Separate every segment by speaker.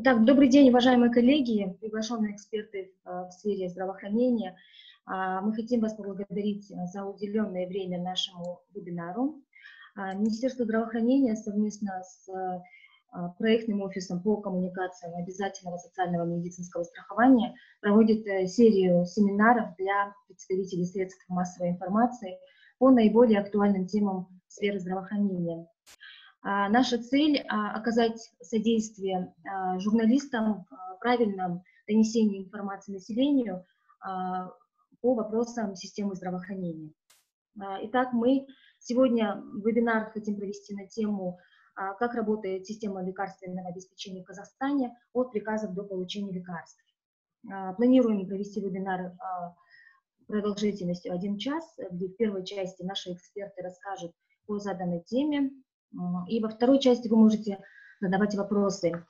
Speaker 1: Итак, добрый день, уважаемые коллеги, приглашенные эксперты в сфере здравоохранения. Мы хотим вас поблагодарить за уделенное время нашему вебинару. Министерство здравоохранения совместно с проектным офисом по коммуникациям обязательного социального медицинского страхования проводит серию семинаров для представителей средств массовой информации по наиболее актуальным темам сферы здравоохранения. Наша цель – оказать содействие журналистам в правильном донесении информации населению по вопросам системы здравоохранения. Итак, мы сегодня вебинар хотим провести на тему «Как работает система лекарственного обеспечения в Казахстане от приказов до получения лекарств». Планируем провести вебинар продолжительностью 1 час, где в первой части наши эксперты расскажут по заданной теме, и во второй части вы можете задавать вопросы.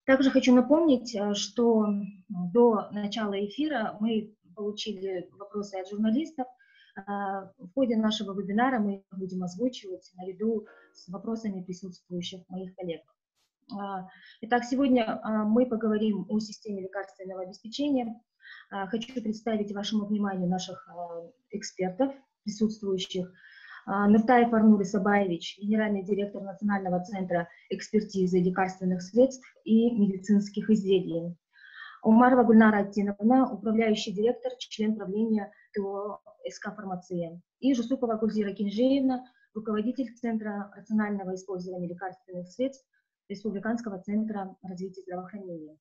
Speaker 1: Также хочу напомнить, что до начала эфира мы получили вопросы от журналистов. В ходе нашего вебинара мы их будем озвучивать наряду с вопросами присутствующих моих коллег. Итак, сегодня мы поговорим о системе лекарственного обеспечения. Хочу представить вашему вниманию наших экспертов, присутствующих. Нуртаев Арнур Исабаевич, генеральный директор Национального центра экспертизы лекарственных средств и медицинских изделий. Умарова Гульнара Аттиновна, управляющий директор, член правления ТО СК «Фармация». И Жусупова Гульзира Кинжеевна, руководитель Центра рационального использования лекарственных средств Республиканского центра развития здравоохранения.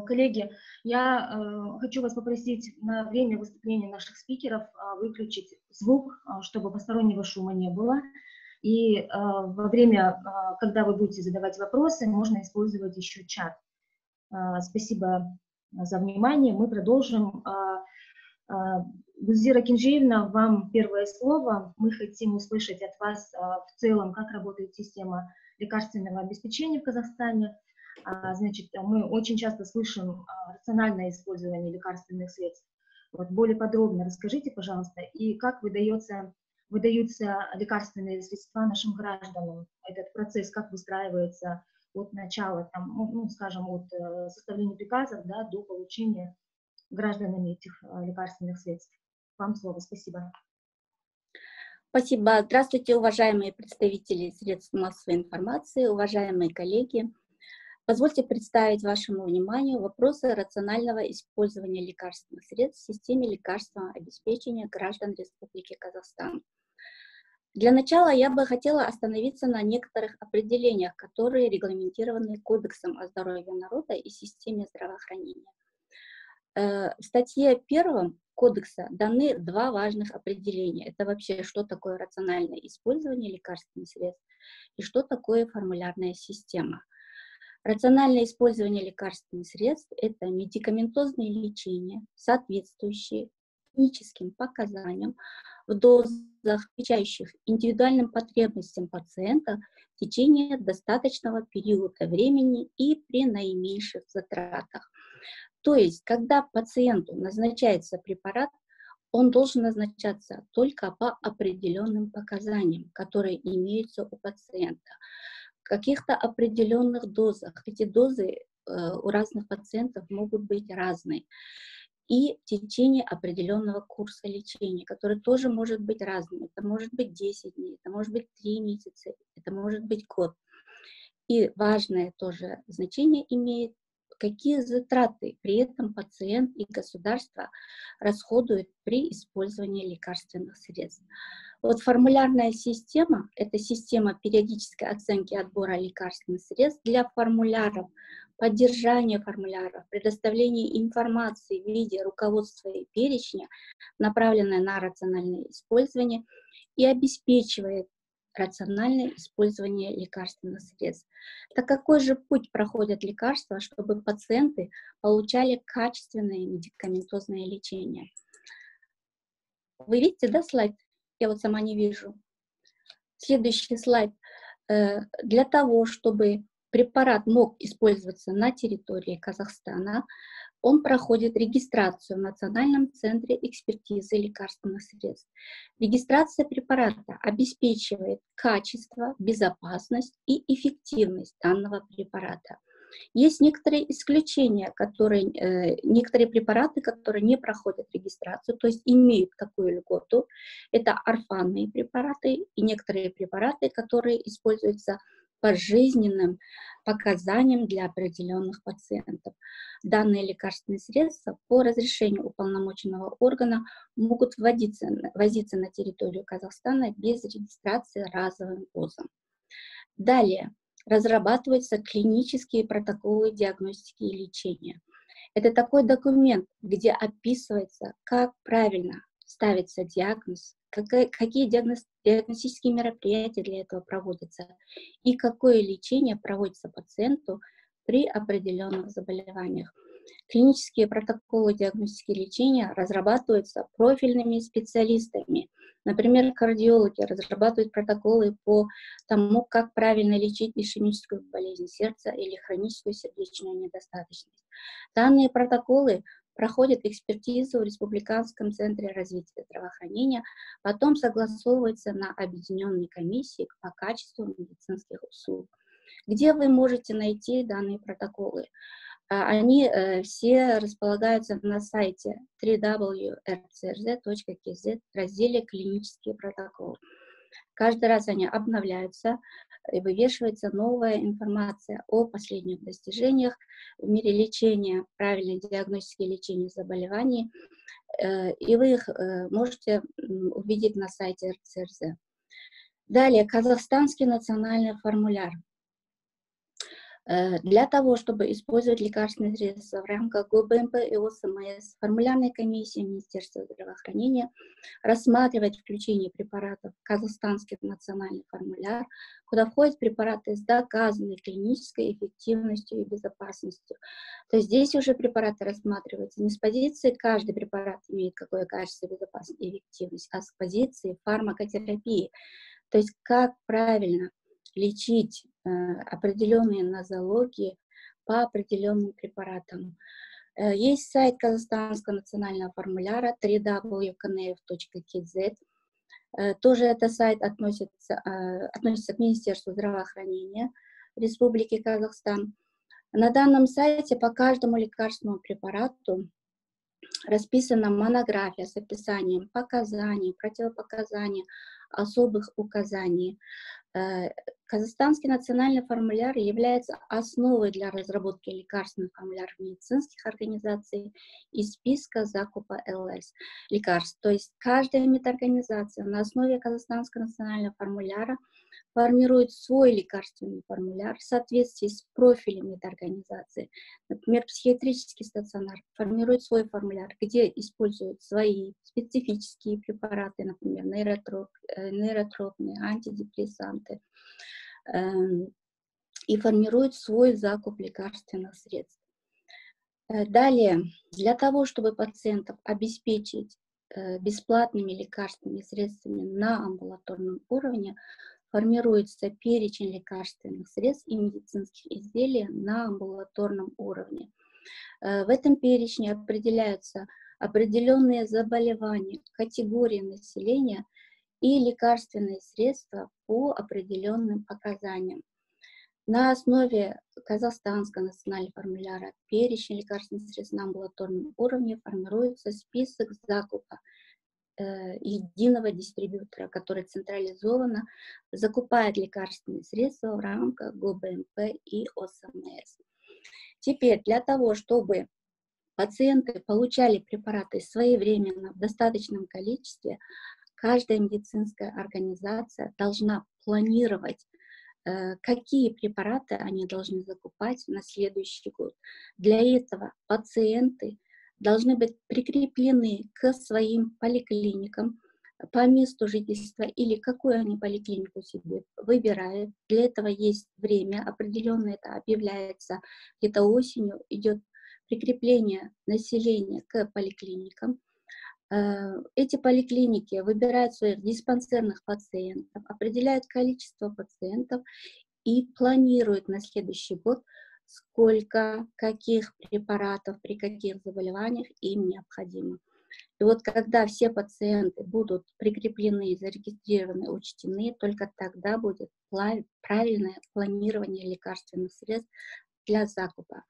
Speaker 1: Коллеги, я хочу вас попросить на время выступления наших спикеров выключить звук, чтобы постороннего шума не было. И во время, когда вы будете задавать вопросы, можно использовать еще чат. Спасибо за внимание. Мы продолжим. Гульзира Кинжеевна, вам первое слово. Мы хотим услышать от вас в целом, как работает система лекарственного обеспечения в Казахстане. Значит, мы очень часто слышим рациональное использование лекарственных средств. Вот более подробно расскажите, пожалуйста, и как выдаются лекарственные средства нашим гражданам. Этот процесс как выстраивается от начала, там, ну, скажем, от составления приказов, да, до получения гражданами этих лекарственных средств. Вам слово. Спасибо.
Speaker 2: Спасибо. Здравствуйте, уважаемые представители средств массовой информации, уважаемые коллеги. Позвольте представить вашему вниманию вопросы рационального использования лекарственных средств в системе лекарственного обеспечения граждан Республики Казахстан. Для начала я бы хотела остановиться на некоторых определениях, которые регламентированы Кодексом о здоровье народа и системе здравоохранения. В статье 1 Кодекса даны два важных определения. Это вообще, что такое рациональное использование лекарственных средств и что такое формулярная система. Рациональное использование лекарственных средств – это медикаментозное лечение, соответствующее клиническим показаниям в дозах, отвечающих индивидуальным потребностям пациента в течение достаточного периода времени и при наименьших затратах. То есть, когда пациенту назначается препарат, он должен назначаться только по определенным показаниям, которые имеются у пациента. В каких-то определенных дозах. Эти дозы у разных пациентов могут быть разные. И в течение определенного курса лечения, который тоже может быть разным. Это может быть 10 дней, это может быть 3 месяца, это может быть год. И важное тоже значение имеет, какие затраты при этом пациент и государство расходуют при использовании лекарственных средств. Вот формулярная система – это система периодической оценки отбора лекарственных средств для формуляров, поддержания формуляров, предоставления информации в виде руководства и перечня, направленная на рациональное использование, и обеспечивает рациональное использование лекарственных средств. Так какой же путь проходят лекарства, чтобы пациенты получали качественное медикаментозное лечение? Вы видите, да, слайд? Я вот сама не вижу. Следующий слайд. Для того, чтобы препарат мог использоваться на территории Казахстана, он проходит регистрацию в Национальном центре экспертизы лекарственных средств. Регистрация препарата обеспечивает качество, безопасность и эффективность данного препарата. Есть некоторые исключения, некоторые препараты, которые не проходят регистрацию, то есть имеют такую льготу. Это орфанные препараты и некоторые препараты, которые используются пожизненным показаниям для определенных пациентов. Данные лекарственные средства по разрешению уполномоченного органа могут возиться на территорию Казахстана без регистрации разовым ввозом. Далее разрабатываются клинические протоколы диагностики и лечения. Это такой документ, где описывается, как правильно ставится диагноз, какие диагностические мероприятия для этого проводятся и какое лечение проводится пациенту при определенных заболеваниях. Клинические протоколы диагностики и лечения разрабатываются профильными специалистами. Например, кардиологи разрабатывают протоколы по тому, как правильно лечить ишемическую болезнь сердца или хроническую сердечную недостаточность. Данные протоколы проходят экспертизу в Республиканском центре развития здравоохранения, потом согласовываются на объединенной комиссии по качеству медицинских услуг. Где вы можете найти данные протоколы? Они все располагаются на сайте www.rcrz.kz в разделе «Клинические протоколы». Каждый раз они обновляются и вывешивается новая информация о последних достижениях в мире лечения, правильной диагностики и лечения заболеваний, и вы их можете увидеть на сайте РЦРЗ. Далее, казахстанский национальный формуляр. Для того, чтобы использовать лекарственные средства в рамках ГОБМП и ОСМС, формулярная комиссия Министерства здравоохранения рассматривает включение препаратов в казахстанский национальный формуляр, куда входят препараты с доказанной клинической эффективностью и безопасностью. То есть здесь уже препараты рассматриваются не с позиции «каждый препарат имеет какое качество, безопасность и эффективность», а с позиции фармакотерапии. То есть как правильно лечить определенные нозологии по определенным препаратам. Есть сайт Казахстанского национального формуляра www.knf.kz. Тоже этот сайт относится к Министерству здравоохранения Республики Казахстан. На данном сайте по каждому лекарственному препарату расписана монография с описанием показаний, противопоказаний, особых указаний. Казахстанский национальный формуляр является основой для разработки лекарственных формуляров медицинских организаций и списка закупа ЛС лекарств. То есть каждая медорганизация на основе Казахстанского национального формуляра формирует свой лекарственный формуляр в соответствии с профилем медорганизации. Например, психиатрический стационар формирует свой формуляр, где используют свои специфические препараты, например, нейротропные, антидепрессанты, и формирует свой закуп лекарственных средств. Далее, для того, чтобы пациентов обеспечить бесплатными лекарственными средствами на амбулаторном уровне, формируется перечень лекарственных средств и медицинских изделий на амбулаторном уровне. В этом перечне определяются определенные заболевания, категории населения и лекарственные средства по определенным показаниям. На основе Казахстанского национального формуляра перечень лекарственных средств на амбулаторном уровне формируется список закупа единого дистрибьютора, который централизованно закупает лекарственные средства в рамках ГОБМП и ОСМС. Теперь для того, чтобы пациенты получали препараты своевременно в достаточном количестве, каждая медицинская организация должна планировать, какие препараты они должны закупать на следующий год. Для этого пациенты должны быть прикреплены к своим поликлиникам по месту жительства или какую они поликлинику себе выбирают. Для этого есть время определенное, это объявляется где-то осенью, идет прикрепление населения к поликлиникам. Эти поликлиники выбирают своих диспансерных пациентов, определяют количество пациентов и планируют на следующий год, сколько, каких препаратов, при каких заболеваниях им необходимо. И вот когда все пациенты будут прикреплены, зарегистрированы, учтены, только тогда будет правильное планирование лекарственных средств для закупа.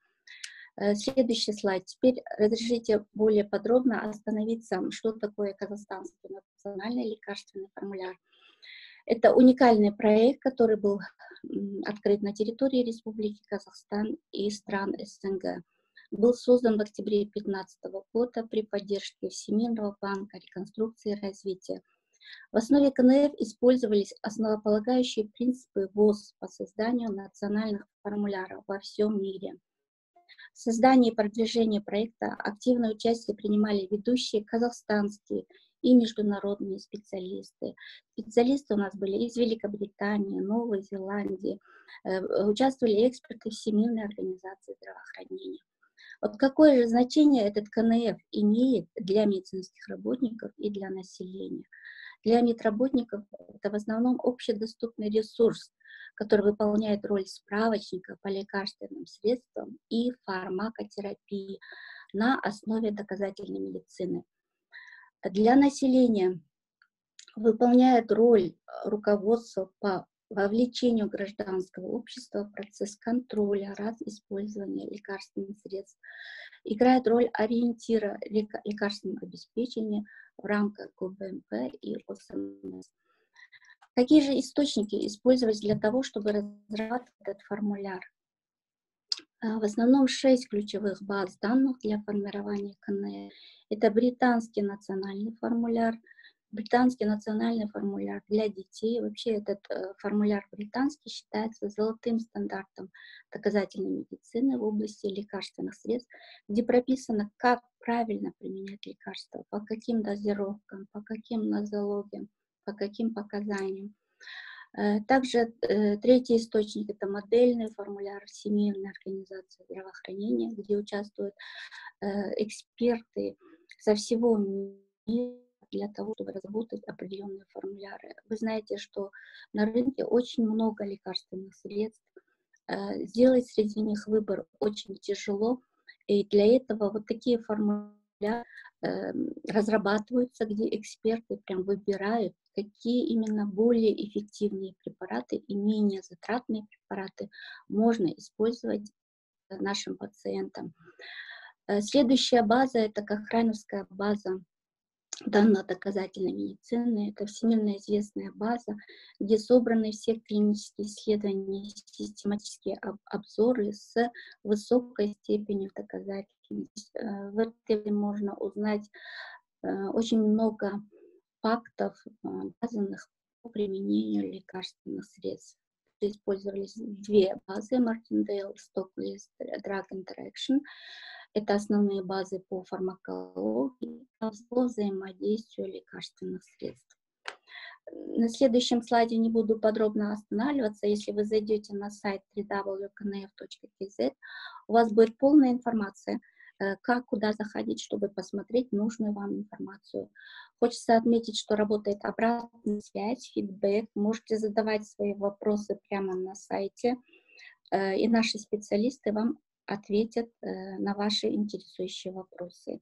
Speaker 2: Следующий слайд. Теперь разрешите более подробно остановиться, что такое казахстанский национальный лекарственный формуляр. Это уникальный проект, который был открыт на территории Республики Казахстан и стран СНГ. Был создан в октябре 2015 года при поддержке Всемирного банка реконструкции и развития. В основе КНФ использовались основополагающие принципы ВОЗ по созданию национальных формуляров во всем мире. В создании и продвижении проекта активное участие принимали ведущие казахстанские и международные специалисты. Специалисты у нас были из Великобритании, Новой Зеландии, участвовали эксперты Всемирной организации здравоохранения. Вот какое же значение этот КНФ имеет для медицинских работников и для населения? Для медработников это в основном общедоступный ресурс, который выполняет роль справочника по лекарственным средствам и фармакотерапии на основе доказательной медицины. Для населения выполняет роль руководства по вовлечению гражданского общества в процесс контроля использования лекарственных средств, играет роль ориентира лекарственного обеспечения в рамках ГОБМП и ОСМС. Какие же источники использовать для того, чтобы разрабатывать этот формуляр? В основном 6 ключевых баз данных для формирования КНФ. Это британский национальный формуляр для детей. Вообще этот формуляр британский считается золотым стандартом доказательной медицины в области лекарственных средств, где прописано, как правильно применять лекарства, по каким дозировкам, по каким нозологиям, по каким показаниям. Также третий источник — это модельный формуляр Всемирной организации здравоохранения, где участвуют эксперты со всего мира для того, чтобы разработать определенные формуляры. Вы знаете, что на рынке очень много лекарственных средств. Сделать среди них выбор очень тяжело, и для этого вот такие формуляры разрабатываются, где эксперты прям выбирают, какие именно более эффективные препараты и менее затратные препараты можно использовать нашим пациентам. Следующая база — это Кохрановская база данных доказательной медицины. Это всемирно известная база, где собраны все клинические исследования, систематические обзоры с высокой степенью доказательности. В этом можно узнать очень много фактов, базанных по применению лекарственных средств. Использовались две базы: Martindale, Stocklist, Drug Interaction. Это основные базы по фармакологии, по взаимодействию лекарственных средств. На следующем слайде не буду подробно останавливаться. Если вы зайдете на сайт www.knf.kz, у вас будет полная информация, как, куда заходить, чтобы посмотреть нужную вам информацию. Хочется отметить, что работает обратная связь, фидбэк. Можете задавать свои вопросы прямо на сайте, и наши специалисты вам ответят на ваши интересующие вопросы.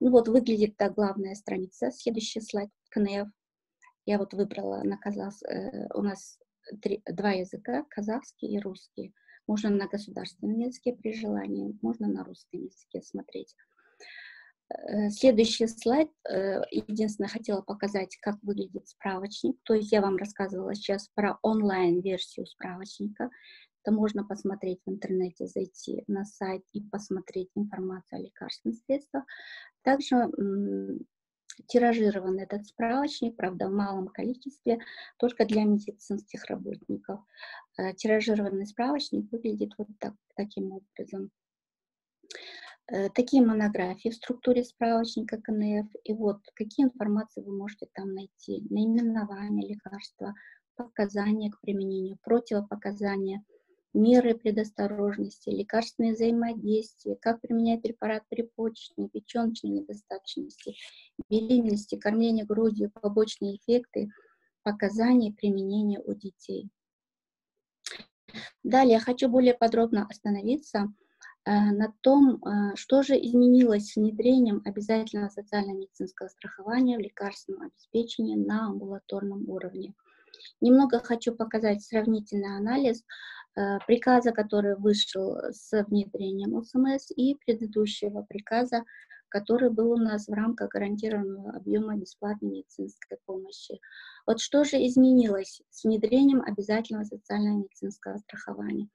Speaker 2: Ну вот, выглядит так главная страница. Следующий слайд — КНФ. Я вот выбрала на у нас два языка, казахский и русский. Можно на государственном языке при желании, можно на русском языке смотреть. Следующий слайд. Единственное, хотела показать, как выглядит справочник. То есть я вам рассказывала сейчас про онлайн-версию справочника. Это можно посмотреть в интернете, зайти на сайт и посмотреть информацию о лекарственных средствах. Также тиражирован этот справочник, правда, в малом количестве, только для медицинских работников. Тиражированный справочник выглядит вот таким образом. Такие монографии в структуре справочника КНФ. И вот какие информации вы можете там найти: наименование лекарства, показания к применению, противопоказания, меры предосторожности, лекарственные взаимодействия, как применять препарат при почечной, печеночной недостаточности, беременности, кормление грудью, побочные эффекты, показания применения у детей. Далее я хочу более подробно остановиться на том, что же изменилось с внедрением обязательного социально-медицинского страхования в лекарственном обеспечении на амбулаторном уровне. Немного хочу показать сравнительный анализ приказа, который вышел с внедрением ОСМС, и предыдущего приказа, который был у нас в рамках гарантированного объема бесплатной медицинской помощи. Вот что же изменилось с внедрением обязательного социального медицинского страхования?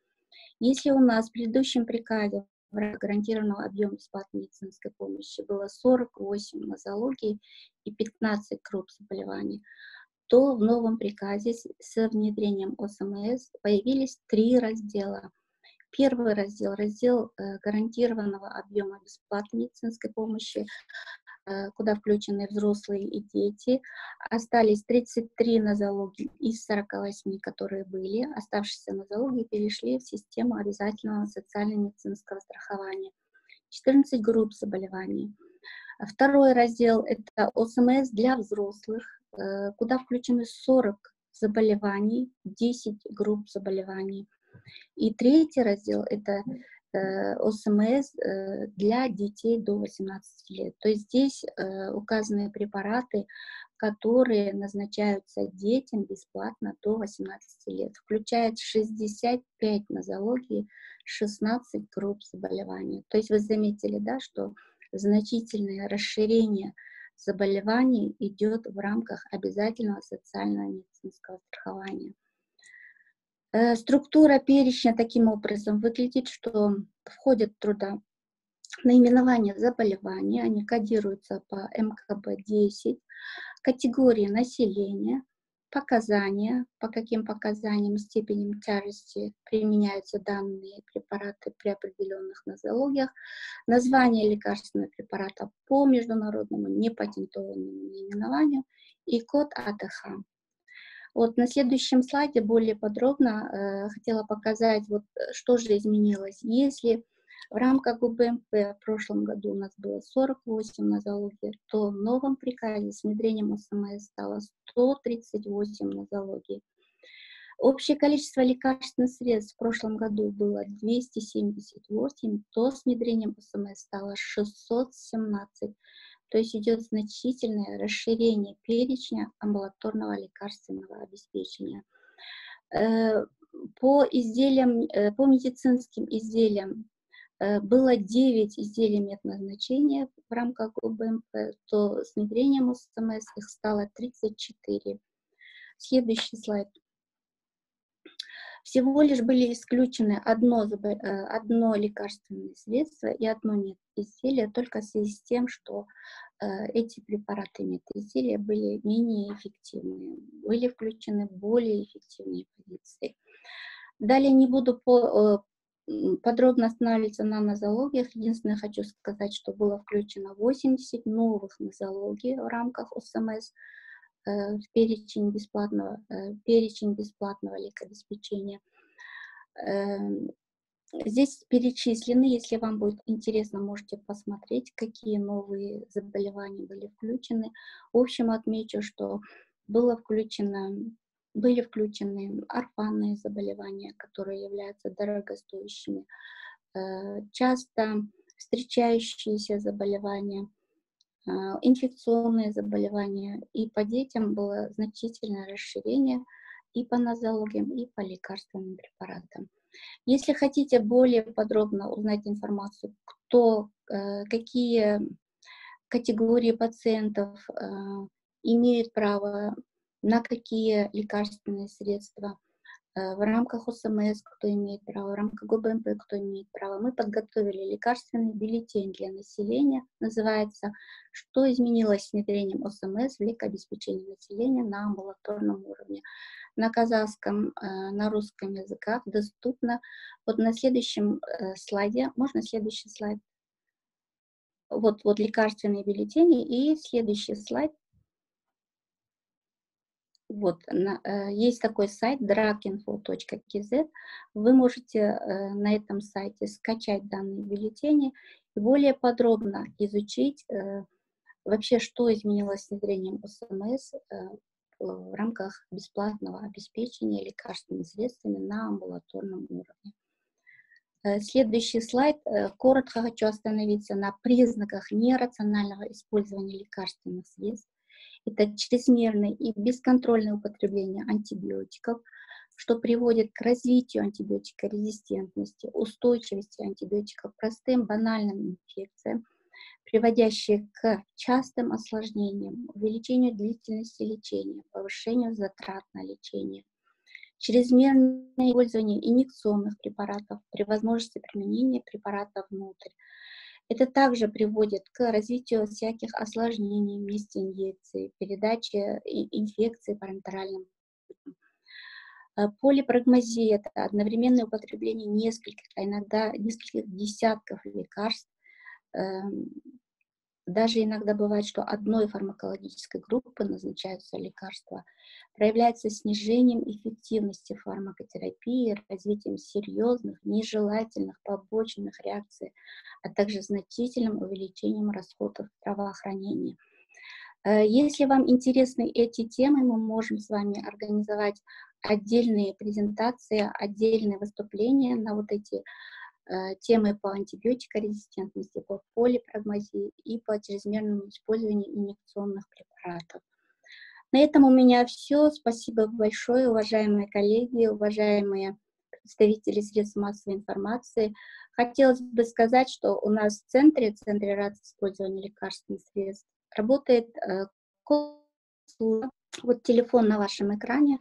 Speaker 2: Если у нас в предыдущем приказе в рамках гарантированного объема бесплатной медицинской помощи было 48 нозологий и 15 групп заболеваний, то в новом приказе с внедрением ОСМС появились 3 раздела. Первый раздел, раздел гарантированного объема бесплатной медицинской помощи, куда включены взрослые и дети. Остались 33 нозологии из 48, которые были. Оставшиеся нозологии перешли в систему обязательного социально-медицинского страхования. 14 групп заболеваний. Второй раздел — это ОСМС для взрослых, куда включены 40 заболеваний, 10 групп заболеваний. И третий раздел — это ОСМС для детей до 18 лет. То есть здесь указаны препараты, которые назначаются детям бесплатно до 18 лет. Включает 65 нозологий, 16 групп заболеваний. То есть вы заметили, да, что значительное расширение заболеваний идет в рамках обязательного социального медицинского страхования. Структура перечня таким образом выглядит, что входят туда наименования заболеваний, они кодируются по МКБ-10, категории населения, показания, по каким показаниям, степеням тяжести применяются данные препараты при определенных нозологиях, название лекарственного препарата по международному непатентованному наименованию и код АТХ. Вот на следующем слайде более подробно хотела показать, вот, что же изменилось. Если в рамках ГУБМП в прошлом году у нас было 48 нозологий, то в новом приказе с внедрением ОСМС стало 138 нозологий. Общее количество лекарственных средств в прошлом году было 278, то с внедрением ОСМС стало 617. То есть идет значительное расширение перечня амбулаторного лекарственного обеспечения. По медицинским изделиям было 9 изделий медназначения в рамках ГУБМП, то с внедрением ОСМС их стало 34. Следующий слайд. Всего лишь были исключены одно лекарственное средство и одно медизделие, только в связи с тем, что эти препараты медизделия были менее эффективны, были включены более эффективные позиции. Далее не буду подробно останавливаться на нозологиях. Единственное, хочу сказать, что было включено 80 новых нозологий в рамках ОСМС в перечень бесплатного лекобеспечения. Здесь перечислены, если вам будет интересно, можете посмотреть, какие новые заболевания были включены. В общем, отмечу, что были включены орфанные заболевания, которые являются дорогостоящими, часто встречающиеся заболевания, инфекционные заболевания, и по детям было значительное расширение и по нозологиям, и по лекарственным препаратам. Если хотите более подробно узнать информацию, какие категории пациентов имеют право на какие лекарственные средства, в рамках ОСМС, кто имеет право, в рамках ГУБМП, кто имеет право, мы подготовили лекарственный бюллетень для населения, называется «Что изменилось с внедрением ОСМС в лекобеспечении населения на амбулаторном уровне». На казахском, на русском языках доступно. Вот на следующем слайде, можно следующий слайд? Вот лекарственные бюллетени, и следующий слайд. Вот, есть такой сайт druginfo.kz. Вы можете на этом сайте скачать данные бюллетени и более подробно изучить вообще, что изменилось с внедрением ОСМС в рамках бесплатного обеспечения лекарственными средствами на амбулаторном уровне. Следующий слайд. Коротко хочу остановиться на признаках нерационального использования лекарственных средств. Это чрезмерное и бесконтрольное употребление антибиотиков, что приводит к развитию антибиотикорезистентности, устойчивости антибиотиков к простым банальным инфекциям, приводящие к частым осложнениям, увеличению длительности лечения, повышению затрат на лечение, чрезмерное использование инъекционных препаратов при возможности применения препарата внутрь. Это также приводит к развитию всяких осложнений в месте инъекции, передаче инфекции парентеральным путем. Полипрагмазия – это одновременное употребление нескольких, а иногда нескольких десятков лекарств. Даже иногда бывает, что одной фармакологической группы назначаются лекарства, проявляется снижением эффективности фармакотерапии, развитием серьезных, нежелательных побочных реакций, а также значительным увеличением расходов здравоохранения. Если вам интересны эти темы, мы можем с вами организовать отдельные презентации, отдельные выступления на вот эти темы по антибиотикорезистентности, по полипрагмазии и по чрезмерному использованию инъекционных препаратов. На этом у меня все. Спасибо большое, уважаемые коллеги, уважаемые представители средств массовой информации. Хотелось бы сказать, что у нас в Центре использования лекарственных средств работает колл-служба. Вот телефон на вашем экране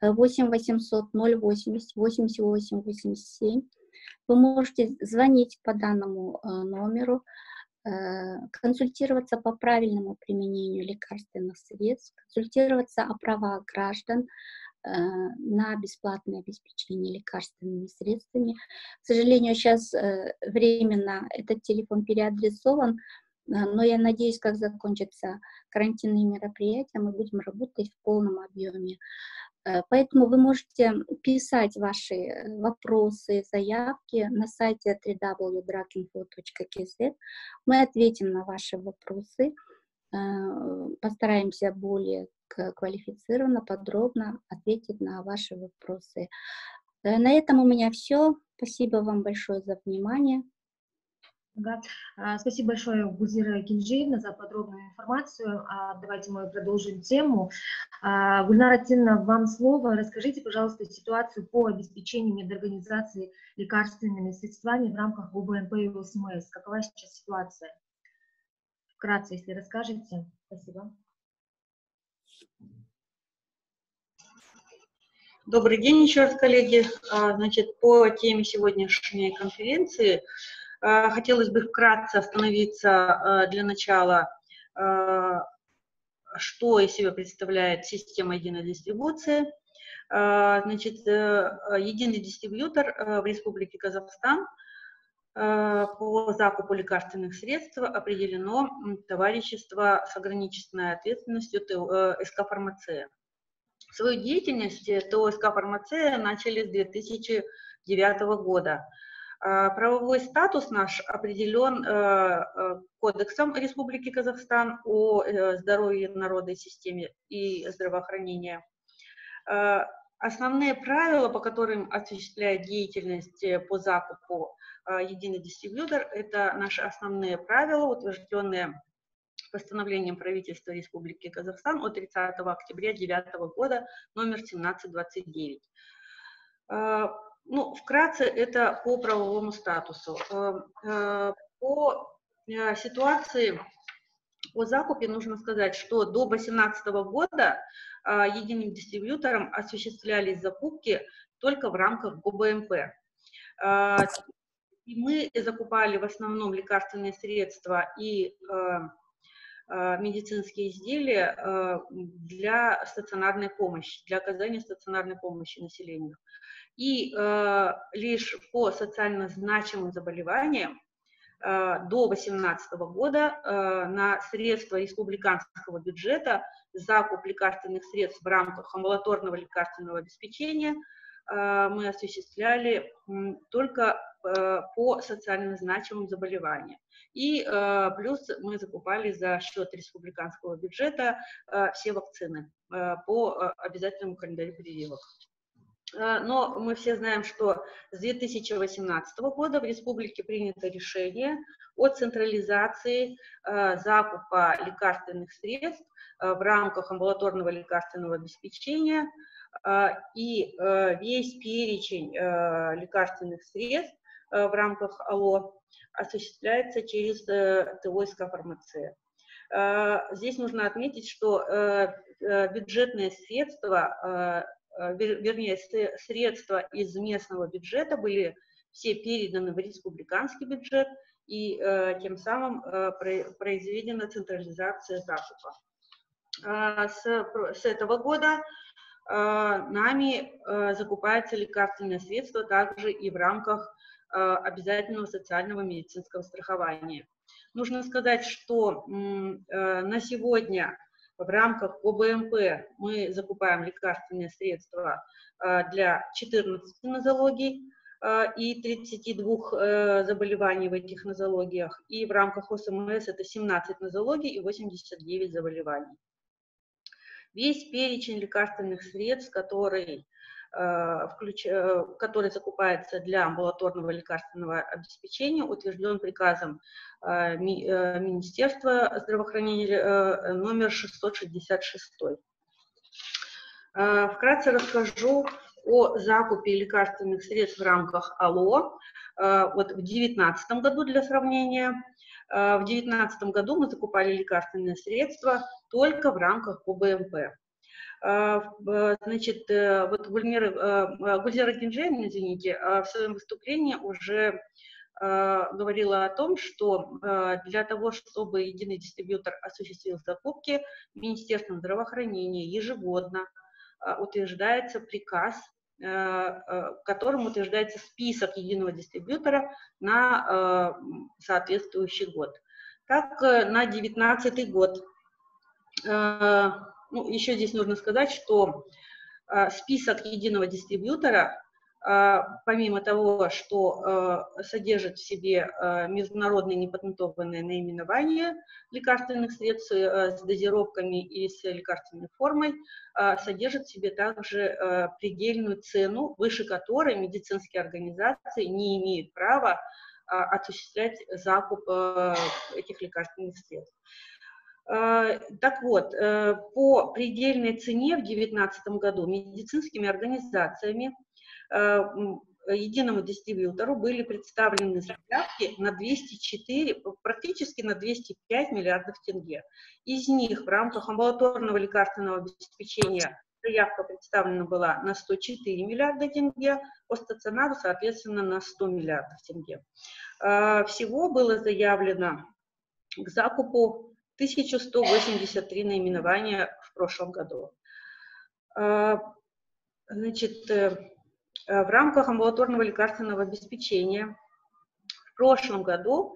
Speaker 2: 8 800 080 88 87. Вы можете звонить по данному номеру, консультироваться по правильному применению лекарственных средств, консультироваться о правах граждан на бесплатное обеспечение лекарственными средствами. К сожалению, сейчас временно этот телефон переадресован, но я надеюсь, как закончатся карантинные мероприятия, мы будем работать в полном объеме. Поэтому вы можете писать ваши вопросы, заявки на сайте www.druginfo.kz. Мы ответим на ваши вопросы, постараемся более квалифицированно, подробно ответить на ваши вопросы. На этом у меня все. Спасибо вам большое за внимание.
Speaker 1: Да. Спасибо большое, Гузира Кинжиевна, за подробную информацию. Давайте мы продолжим тему. Гульнара Тинна, вам слово. Расскажите, пожалуйста, ситуацию по обеспечению медорганизации лекарственными средствами в рамках ГУБНП и ОСМС. Какова сейчас ситуация? Вкратце, если расскажете. Спасибо.
Speaker 3: Добрый день еще раз, коллеги. Значит, по теме сегодняшней конференции хотелось бы вкратце остановиться для начала, что из себя представляет система единой дистрибуции. Значит, единый дистрибьютор в Республике Казахстан по закупу лекарственных средств определено товарищество с ограниченной ответственностью СК «Фармация». Свою деятельность ТО-СК «Фармация» начали с 2009 года. Правовой статус наш определен Кодексом Республики Казахстан о здоровье народа и системе и здравоохранения. Основные правила, по которым осуществляет деятельность по закупу единый дистрибьютор, это наши основные правила, утвержденные постановлением правительства Республики Казахстан от 30 октября 2009 года, номер 1729. Ну, вкратце, это по правовому статусу. По ситуации по закупе нужно сказать, что до 2018 года единым дистрибьютором осуществлялись закупки только в рамках ГУБНП. И мы закупали в основном лекарственные средства и медицинские изделия для стационарной помощи, для оказания стационарной помощи населению. И лишь по социально значимым заболеваниям до 2018 года на средства республиканского бюджета закуп лекарственных средств в рамках амбулаторного лекарственного обеспечения мы осуществляли только по социально значимым заболеваниям. И плюс мы закупали за счет республиканского бюджета все вакцины по обязательному календарю прививок. Но мы все знаем, что с 2018 года в республике принято решение о централизации закупа лекарственных средств в рамках амбулаторного лекарственного обеспечения и весь перечень лекарственных средств в рамках АЛО осуществляется через ТО СК «Фармация». Здесь нужно отметить, что бюджетные средства, вернее, средства из местного бюджета были все переданы в республиканский бюджет, и тем самым произведена централизация закупа. С этого года нами закупаются лекарственные средства также и в рамках обязательного социального медицинского страхования. Нужно сказать, что на сегодня в рамках ОБМП мы закупаем лекарственные средства для 14 нозологий и 32 заболеваний в этих нозологиях. И в рамках ОСМС это 17 нозологий и 89 заболеваний. Весь перечень лекарственных средств, который закупается для амбулаторного лекарственного обеспечения, утвержден приказом Министерства здравоохранения номер 666. Вкратце расскажу о закупе лекарственных средств в рамках АЛО. Вот в 2019 году, для сравнения, в 2019 году мы закупали лекарственные средства только в рамках ОБМП. Значит, вот Гульзера Гинжевна, извините, в своем выступлении уже говорила о том, что для того, чтобы единый дистрибьютор осуществил закупки, Министерством здравоохранения ежегодно утверждается приказ, которым утверждается список единого дистрибьютора на соответствующий год. Так, на 2019 год, ну, еще здесь нужно сказать, что список единого дистрибьютора, помимо того, что содержит в себе международные непатентованные наименования лекарственных средств с дозировками и с лекарственной формой, содержит в себе также предельную цену, выше которой медицинские организации не имеют права осуществлять закуп этих лекарственных средств. Так вот, по предельной цене в 2019 году медицинскими организациями единому дистрибьютору были представлены заявки на 204, практически на 205 миллиардов тенге. Из них в рамках амбулаторного лекарственного обеспечения заявка представлена была на 104 миллиарда тенге, по стационару, соответственно, на 100 миллиардов тенге. Всего было заявлено к закупу 1183 наименования в прошлом году. Значит, в рамках амбулаторного лекарственного обеспечения в прошлом году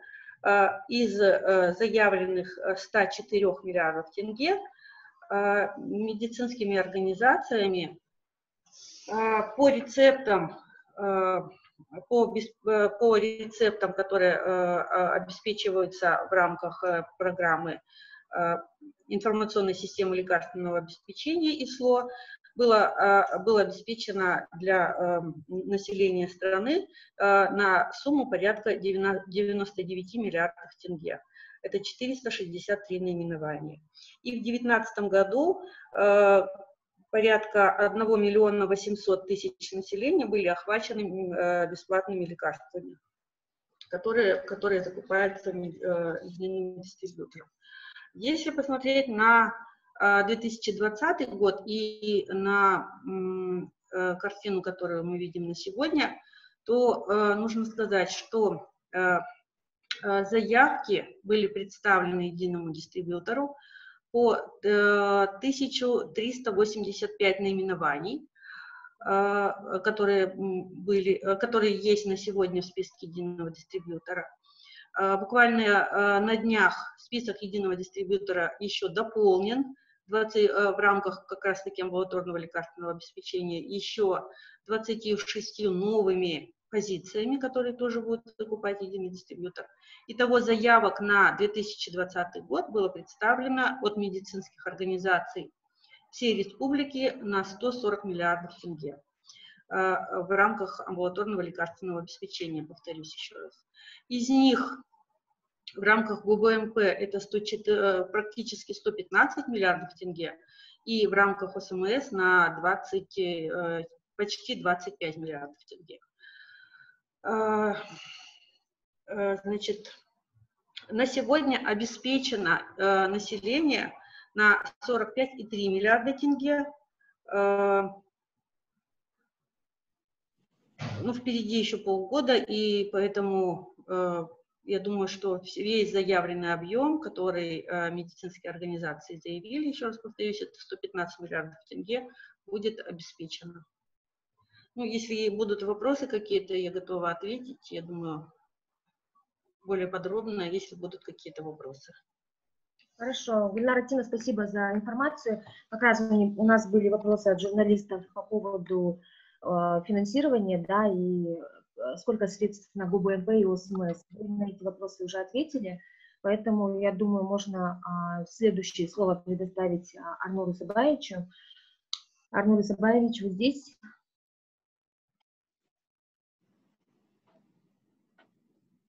Speaker 3: из заявленных 104 миллиардов тенге медицинскими организациями по рецептам, которые обеспечиваются в рамках программы информационной системы лекарственного обеспечения ИСЛО, было обеспечено для населения страны на сумму порядка 99 миллиардов тенге. Это 463 наименования. И в 2019 году порядка 1 миллиона 800 тысяч населения были охвачены бесплатными лекарствами, которые закупаются единым дистрибьютором. Если посмотреть на 2020 год и на картину, которую мы видим на сегодня, то нужно сказать, что заявки были представлены единому дистрибьютору по 1385 наименований, которые есть на сегодня в списке единого дистрибьютора. Буквально на днях список единого дистрибьютора еще дополнен в рамках как раз-таки амбулаторного лекарственного обеспечения еще 26 новыми позициями, которые тоже будут закупать единый дистрибьютор. Итого заявок на 2020 год было представлено от медицинских организаций всей республики на 140 миллиардов тенге в рамках амбулаторного лекарственного обеспечения, повторюсь еще раз. Из них в рамках ГУБМП это практически 115 миллиардов тенге, и в рамках ОСМС на почти 25 миллиардов тенге. Значит, на сегодня обеспечено население на 45,3 миллиарда тенге. Ну, впереди еще полгода, и поэтому я думаю, что весь заявленный объем, который медицинские организации заявили, еще раз повторюсь, это 115 миллиардов тенге, будет обеспечено. Ну, если будут вопросы какие-то, я готова ответить, я думаю, более подробно, если будут какие-то вопросы.
Speaker 1: Хорошо. Гульнара Тина, спасибо за информацию. Как раз у нас были вопросы от журналистов по поводу финансирования, да, и сколько средств на ГУБНП и ОСМС. Вы на эти вопросы уже ответили, поэтому, я думаю, можно следующее слово предоставить Арнуру Сабаевичу. Арнур Сабаевич, вы здесь?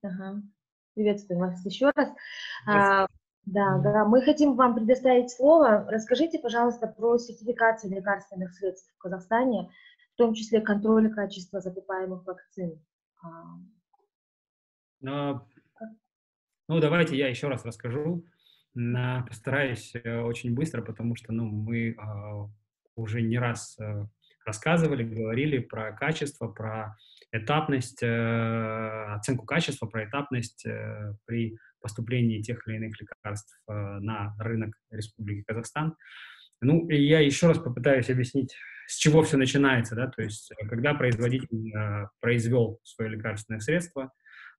Speaker 1: Ага. Приветствую вас еще раз. Да, мы хотим вам предоставить слово. Расскажите, пожалуйста, про сертификацию лекарственных средств в Казахстане, в том числе контроль качества закупаемых вакцин.
Speaker 4: Ну, давайте я еще раз расскажу. Постараюсь очень быстро, потому что мы уже не раз рассказывали, говорили про качество, про этапность, оценку качества, про этапность при поступлении тех или иных лекарств на рынок Республики Казахстан. Ну, и я еще раз попытаюсь объяснить, с чего все начинается, да, то есть, когда производитель произвел свое лекарственное средство,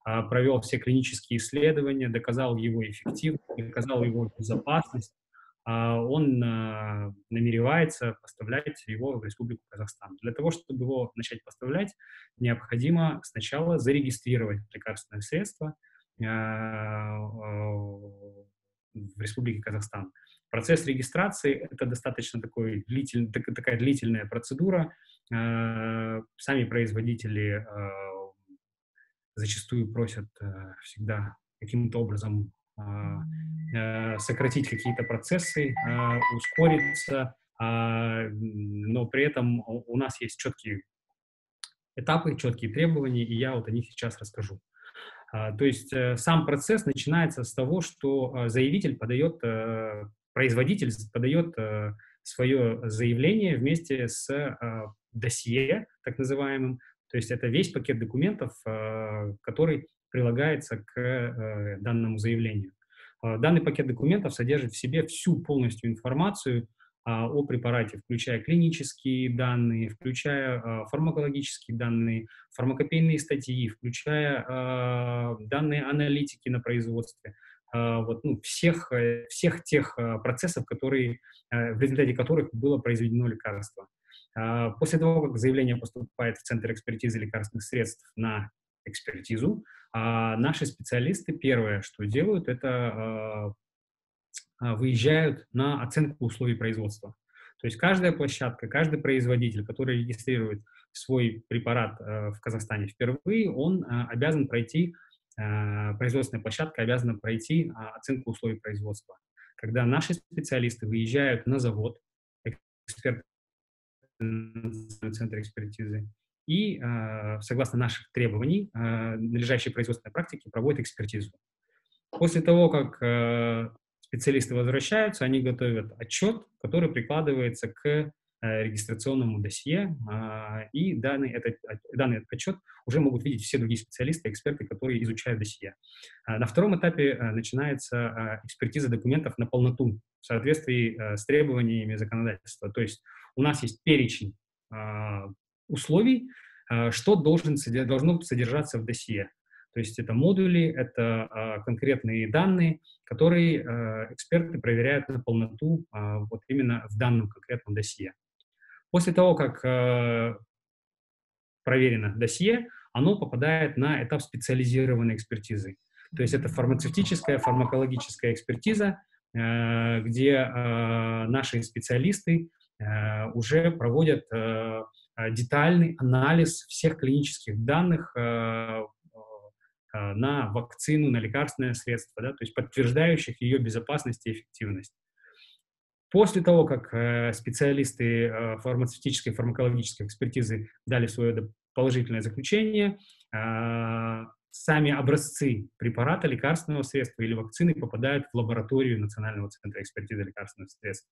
Speaker 4: провел все клинические исследования, доказал его эффективность, доказал его безопасность, он намеревается поставлять его в Республику Казахстан. Для того, чтобы его начать поставлять, необходимо сначала зарегистрировать лекарственное средство в Республике Казахстан. Процесс регистрации – это достаточно такая длительная процедура. Сами производители зачастую просят всегда каким-то образом сократить какие-то процессы, ускориться, но при этом у нас есть четкие этапы, четкие требования, и я вот о них сейчас расскажу. То есть сам процесс начинается с того, что производитель подает свое заявление вместе с досье, так называемым. То есть это весь пакет документов, который прилагается к данному заявлению. Данный пакет документов содержит в себе всю полностью информацию о препарате, включая клинические данные, включая фармакологические данные, фармакопейные статьи, включая данные аналитики на производстве, всех тех процессов, в результате которых было произведено лекарство. После того, как заявление поступает в Центр экспертизы лекарственных средств на экспертизу, наши специалисты первое, что делают, это выезжают на оценку условий производства. То есть каждая площадка, каждый производитель, который регистрирует свой препарат в Казахстане впервые, он обязан пройти, производственная площадка обязана пройти оценку условий производства. Когда наши специалисты выезжают на завод, эксперты Центра экспертизы, и, согласно наших требований, надлежащей производственной практики, проводят экспертизу. После того, как специалисты возвращаются, они готовят отчет, который прикладывается к регистрационному досье, и данный этот отчет уже могут видеть все другие специалисты, эксперты, которые изучают досье. На втором этапе начинается экспертиза документов на полноту в соответствии с требованиями законодательства. То есть у нас есть перечень условий, что должно содержаться в досье. То есть это модули, это конкретные данные, которые эксперты проверяют на полноту вот именно в данном конкретном досье. После того, как проверено досье, оно попадает на этап специализированной экспертизы. То есть это фармацевтическая, фармакологическая экспертиза, где наши специалисты уже проводят детальный анализ всех клинических данных на вакцину, на лекарственное средство, да, то есть подтверждающих ее безопасность и эффективность. После того, как специалисты фармацевтической и фармакологической экспертизы дали свое положительное заключение, сами образцы препарата, лекарственного средства или вакцины попадают в лабораторию Национального центра экспертизы лекарственных средств.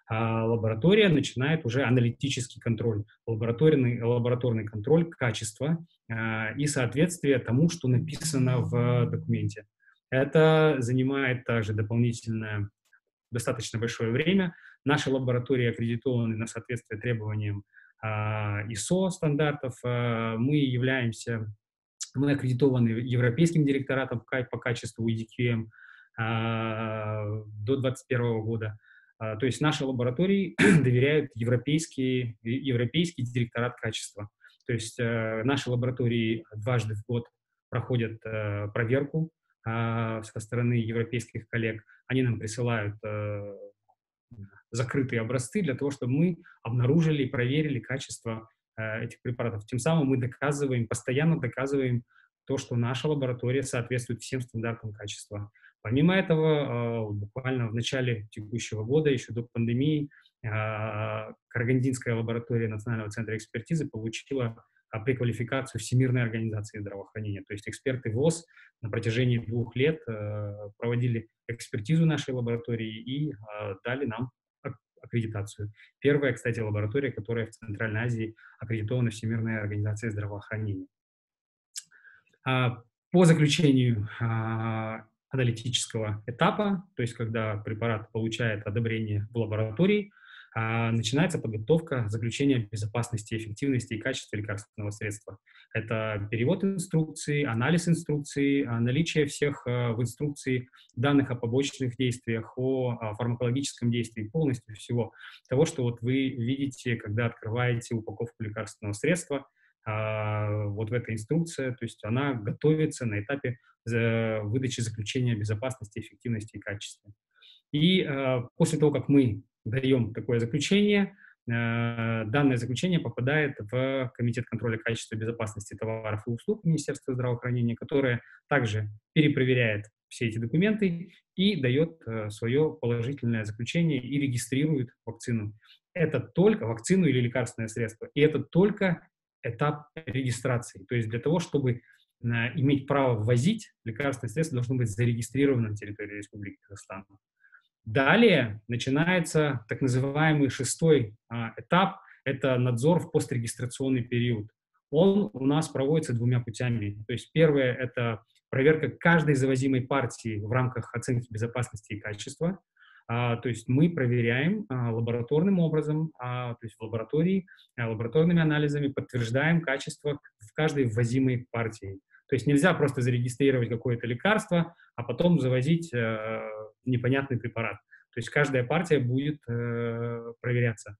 Speaker 4: Лаборатория начинает уже аналитический контроль, лабораторный контроль качества и соответствие тому, что написано в документе. Это занимает также дополнительное, достаточно большое время. Наши лаборатории аккредитованы на соответствие требованиям ISO стандартов. Мы аккредитованы Европейским директоратом по качеству EDQM до 2021 года. То есть наши лаборатории доверяют Европейский директорат качества. То есть наши лаборатории дважды в год проходят проверку со стороны европейских коллег. Они нам присылают закрытые образцы для того, чтобы мы обнаружили и проверили качество этих препаратов. Тем самым мы постоянно доказываем то, что наша лаборатория соответствует всем стандартам качества. Помимо этого, буквально в начале текущего года, еще до пандемии, Карагандинская лаборатория Национального центра экспертизы получила преквалификацию Всемирной организации здравоохранения. То есть эксперты ВОЗ на протяжении 2 лет проводили экспертизу нашей лаборатории и дали нам аккредитацию. Первая, кстати, лаборатория, которая в Центральной Азии аккредитована Всемирной организацией здравоохранения. По заключению аналитического этапа, то есть когда препарат получает одобрение в лаборатории, начинается подготовка заключения безопасности, эффективности и качества лекарственного средства. Это перевод инструкции, анализ инструкции, наличие всех в инструкции данных о побочных действиях, о фармакологическом действии, полностью всего того, что вот вы видите, когда открываете упаковку лекарственного средства. Вот в этой инструкции, то есть она готовится на этапе выдачи заключения безопасности, эффективности и качества. И после того, как мы даем такое заключение, данное заключение попадает в Комитет контроля качества и безопасности товаров и услуг Министерства здравоохранения, которое также перепроверяет все эти документы и дает свое положительное заключение и регистрирует вакцину. Это только вакцину или лекарственное средство, и это только этап регистрации. То есть для того, чтобы иметь право ввозить, лекарственное средство должно быть зарегистрировано на территории Республики Казахстан. Далее начинается так называемый 6-й этап, это надзор в пострегистрационный период. Он у нас проводится 2 путями. То есть первое – это проверка каждой завозимой партии в рамках оценки безопасности и качества. То есть мы проверяем лабораторным образом, то есть в лаборатории, лабораторными анализами подтверждаем качество в каждой ввозимой партии. То есть нельзя просто зарегистрировать какое-то лекарство, а потом завозить непонятный препарат. То есть каждая партия будет проверяться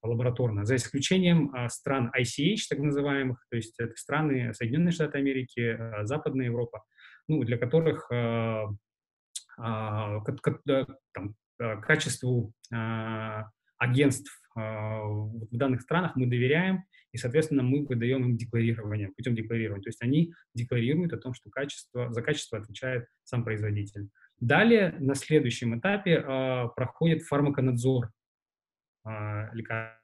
Speaker 4: лабораторно, за исключением стран ICH, так называемых, то есть это страны Соединенные Штаты Америки, Западная Европа, ну, для которых качеству агентств в данных странах мы доверяем, и, соответственно, мы выдаем им декларирование, путем декларирования. То есть они декларируют о том, что за качество отвечает сам производитель. Далее, на следующем этапе, проходит фармаконадзор лекарственных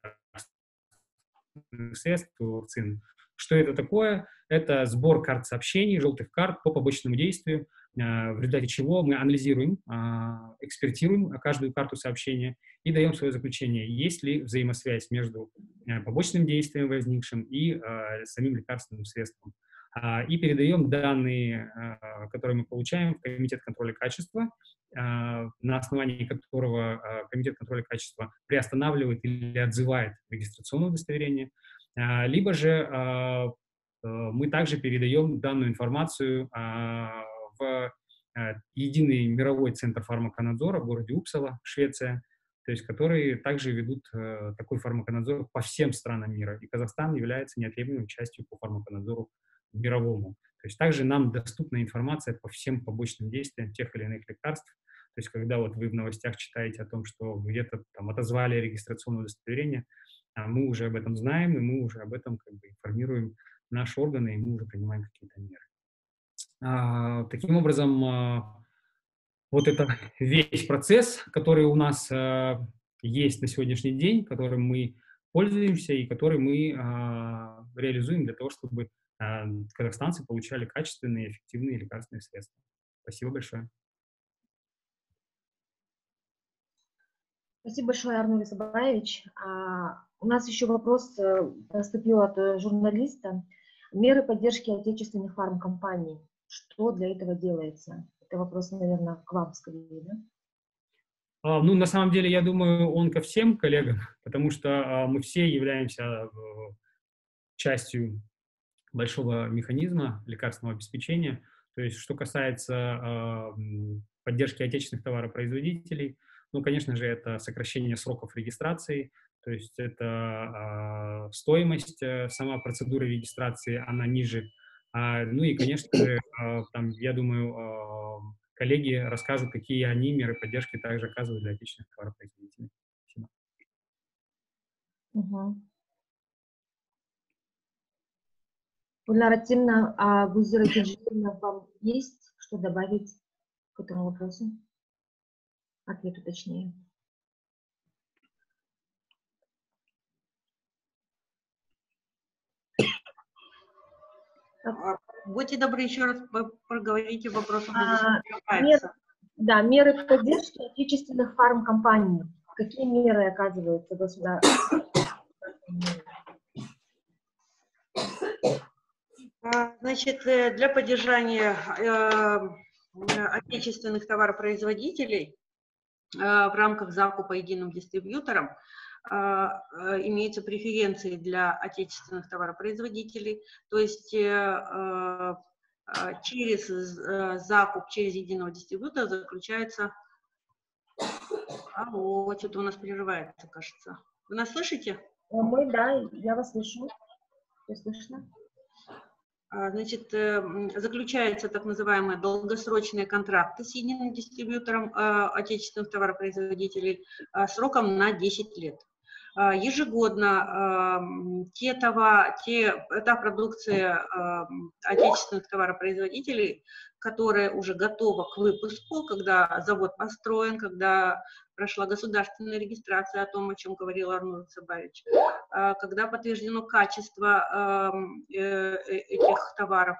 Speaker 4: средств, вакцин. Что это такое? Это сбор карт сообщений, желтых карт по побочному действию, в результате чего мы анализируем, экспертируем каждую карту сообщения и даем свое заключение, есть ли взаимосвязь между побочным действием возникшим и самим лекарственным средством. И передаем данные, которые мы получаем, в Комитет контроля качества, на основании которого Комитет контроля качества приостанавливает или отзывает регистрационное удостоверение, либо же мы также передаем данную информацию в единый мировой центр фармаконадзора в городе Упсала, Швеция, то есть которые также ведут такой фармаконадзор по всем странам мира. И Казахстан является неотъемлемой частью по фармаконадзору мировому. То есть также нам доступна информация по всем побочным действиям тех или иных лекарств. То есть когда вот вы в новостях читаете о том, что где-то там отозвали регистрационное удостоверение, мы уже об этом знаем, и мы уже об этом как бы информируем наши органы, и мы уже принимаем какие-то меры. Таким образом, вот это весь процесс, который у нас есть на сегодняшний день, которым мы пользуемся и который мы реализуем для того, чтобы казахстанцы получали качественные, эффективные лекарственные средства. Спасибо большое.
Speaker 1: Спасибо большое, Арнольд Сабаевич. У нас еще вопрос поступил от журналиста. Меры поддержки отечественных фармкомпаний. Что для этого делается? Это вопрос, наверное, к вам скорее, да?
Speaker 4: Ну, на самом деле, я думаю, он ко всем коллегам, потому что мы все являемся частью большого механизма лекарственного обеспечения. То есть, что касается поддержки отечественных товаропроизводителей, ну, конечно же, это сокращение сроков регистрации, то есть это стоимость, сама процедура регистрации, она ниже. Ну и, конечно же, там, я думаю, коллеги расскажут, какие они меры поддержки также оказывают для отечественных товаропроизводителей. Спасибо.
Speaker 1: Гульнара Тимовна, Гульзира Кенжиевна, вам есть что добавить к этому вопросу? Ответу точнее.
Speaker 3: Будьте добры, еще раз проговорите вопрос.
Speaker 1: Да, меры поддержки отечественных фармкомпаний. Какие меры оказываются государством?
Speaker 3: Значит, для поддержания отечественных товаропроизводителей в рамках закупа единым дистрибьютором имеются преференции для отечественных товаропроизводителей, то есть через закуп, через единого дистрибьютора заключается... Вот, что-то у нас прерывается, кажется. Вы нас слышите?
Speaker 1: Да, я вас слышу. Все слышно?
Speaker 3: Значит, заключаются так называемые долгосрочные контракты с единым дистрибьютором отечественных товаропроизводителей сроком на 10 лет. Ежегодно та продукция отечественных товаропроизводителей, которая уже готова к выпуску, когда завод построен, когда прошла государственная регистрация, о том, о чем говорил Арнольд Сабаевич, когда подтверждено качество этих товаров,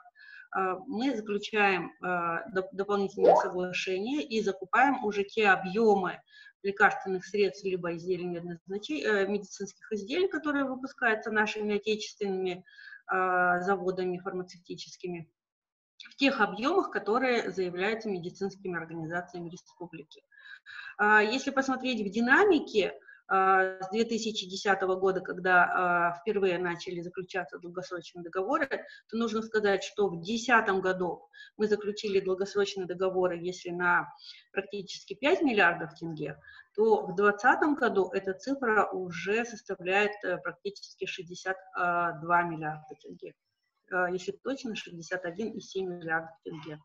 Speaker 3: мы заключаем дополнительные соглашения и закупаем уже те объемы лекарственных средств либо изделий медицинских изделий, которые выпускаются нашими отечественными заводами фармацевтическими, в тех объемах, которые заявляются медицинскими организациями республики. Если посмотреть в динамике, с 2010 года, когда впервые начали заключаться долгосрочные договоры, то нужно сказать, что в 2010 году мы заключили долгосрочные договоры, если на практически 5 миллиардов тенге, то в 2020 году эта цифра уже составляет практически 62 миллиарда тенге. Если точно, 61,7 миллиардов тенге.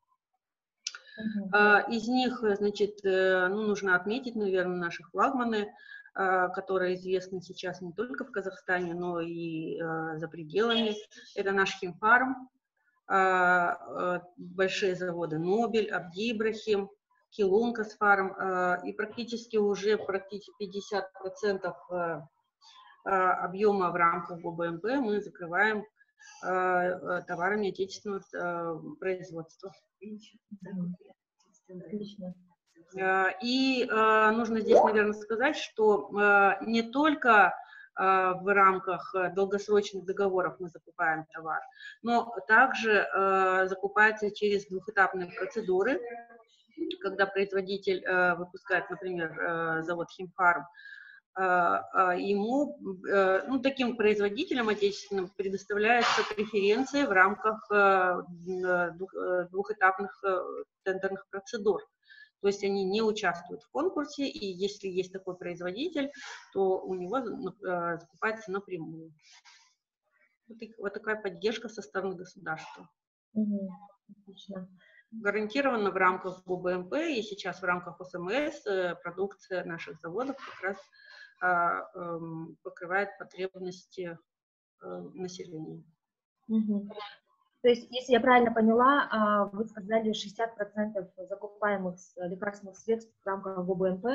Speaker 3: Из них, значит, нужно отметить, наверное, наши флагманы, которые известны сейчас не только в Казахстане, но и за пределами. Это наш Химфарм, большие заводы Нобель, Абди Ибрахим, Килункасфарм, и практически 50% объема в рамках ГУБМП мы закрываем товарами отечественного производства.
Speaker 1: Отлично.
Speaker 3: И нужно здесь, наверное, сказать, что не только в рамках долгосрочных договоров мы закупаем товар, но также закупается через двухэтапные процедуры, когда производитель выпускает, например, завод Химфарм, ему, таким производителям отечественным предоставляются преференции в рамках двухэтапных тендерных процедур. То есть они не участвуют в конкурсе, и если есть такой производитель, то у него закупается напрямую. Вот такая поддержка со стороны государства.
Speaker 1: Отлично.
Speaker 3: Гарантированно в рамках ГУБМП и сейчас в рамках ОСМС продукция наших заводов как раз покрывает потребности населения.
Speaker 1: То есть, если я правильно поняла, вы сказали, 60% закупаемых лекарственных средств в рамках ГУБМП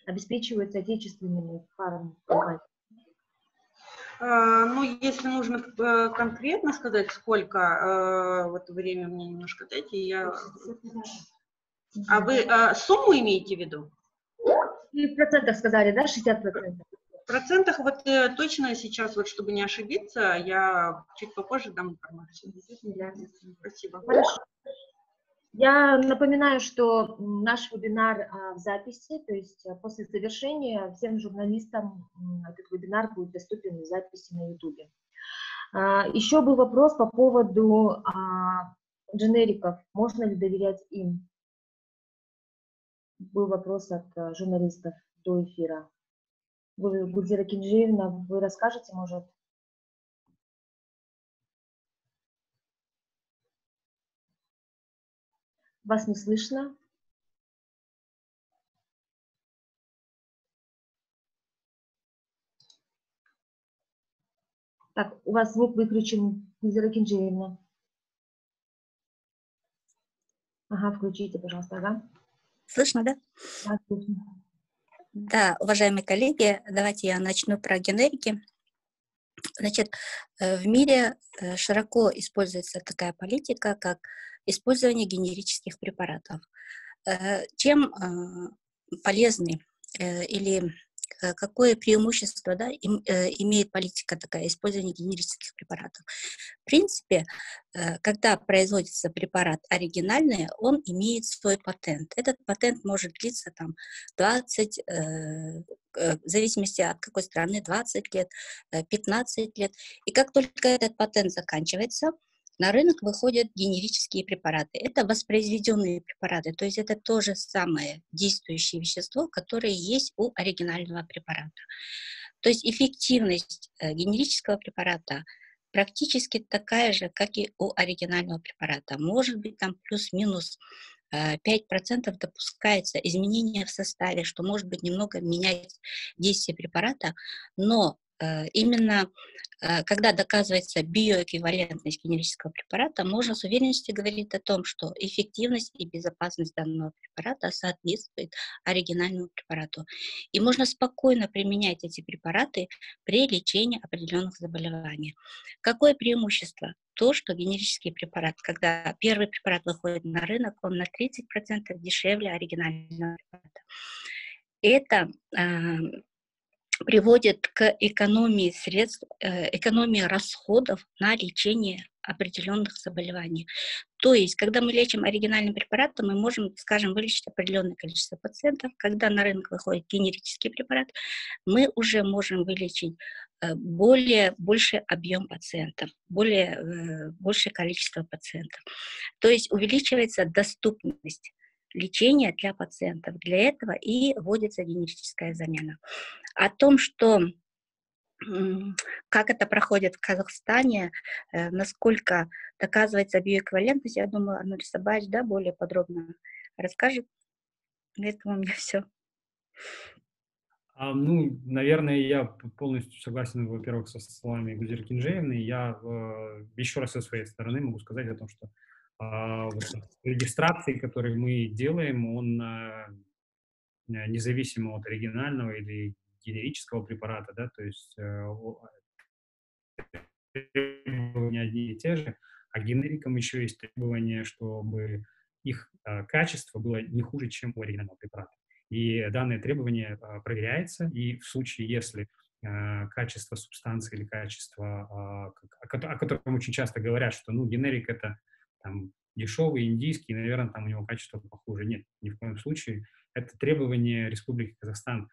Speaker 1: обеспечиваются отечественными фармкомпаниями?
Speaker 3: Ну, если нужно конкретно сказать, сколько, вот время мне немножко дайте, я... А вы сумму имеете в виду?
Speaker 1: И в процентах сказали, да, 60%?
Speaker 3: В процентах вот точно сейчас, вот чтобы не ошибиться, я чуть попозже дам информацию. Спасибо.
Speaker 1: Хорошо. Я напоминаю, что наш вебинар в записи, то есть после завершения всем журналистам этот вебинар будет доступен в записи на YouTube. Еще был вопрос по поводу дженериков. Можно ли доверять им? Был вопрос от журналистов до эфира. Вы, Гульзира Кинжиевна, вы расскажете, может? Вас не слышно? Так, у вас звук выключен, Гульзира Кинжиевна. Ага, включите, пожалуйста, ага.
Speaker 2: Слышно, да?
Speaker 1: Да, слышно.
Speaker 2: Да, уважаемые коллеги, давайте я начну про генерики. Значит, в мире широко используется такая политика, как использование генерических препаратов. Чем полезны или какое преимущество, да, имеет политика такая, использование генерических препаратов? В принципе, когда производится препарат оригинальный, он имеет свой патент. Этот патент может длиться там 20, в зависимости от какой страны, 20 лет, 15 лет. И как только этот патент заканчивается, на рынок выходят генерические препараты. Это воспроизведенные препараты, то есть это то же самое действующее вещество, которое есть у оригинального препарата. То есть эффективность генерического препарата практически такая же, как и у оригинального препарата. Может быть, там плюс-минус 5% допускается изменения в составе, что может быть немного менять действие препарата, но именно когда доказывается биоэквивалентность генерического препарата, можно с уверенностью говорить о том, что эффективность и безопасность данного препарата соответствует оригинальному препарату. И можно спокойно применять эти препараты при лечении определенных заболеваний. Какое преимущество? То, что генерический препарат, когда первый препарат выходит на рынок, он на 30% дешевле оригинального препарата. Это приводит к экономии средств, экономии расходов на лечение определенных заболеваний. То есть, когда мы лечим оригинальным препаратом, мы можем, скажем, вылечить определенное количество пациентов. Когда на рынок выходит генерический препарат, мы уже можем вылечить больший объем пациентов, большее количество пациентов. То есть увеличивается доступность лечения для пациентов. Для этого и вводится генерическая замена. О том, что как это проходит в Казахстане, насколько доказывается биоэквивалентность, я думаю, Арнольд Сабаевич, да, более подробно расскажет. На этом у меня все.
Speaker 4: Ну, наверное, я полностью согласен, во-первых, со словами Гульзиры Кинжиевны. Я еще раз со своей стороны могу сказать о том, что вот регистрации, которые мы делаем, он независимо от оригинального или генерического препарата, да, то есть требования одни и те же, а генерикам еще есть требования, чтобы их качество было не хуже, чем у оригинального препарата. И данное требование проверяется, и в случае, если качество субстанции или качество, о котором очень часто говорят, что ну, генерик это там, дешевый, индийский, наверное, там у него качество похуже. Нет, ни в коем случае. Это требование Республики Казахстан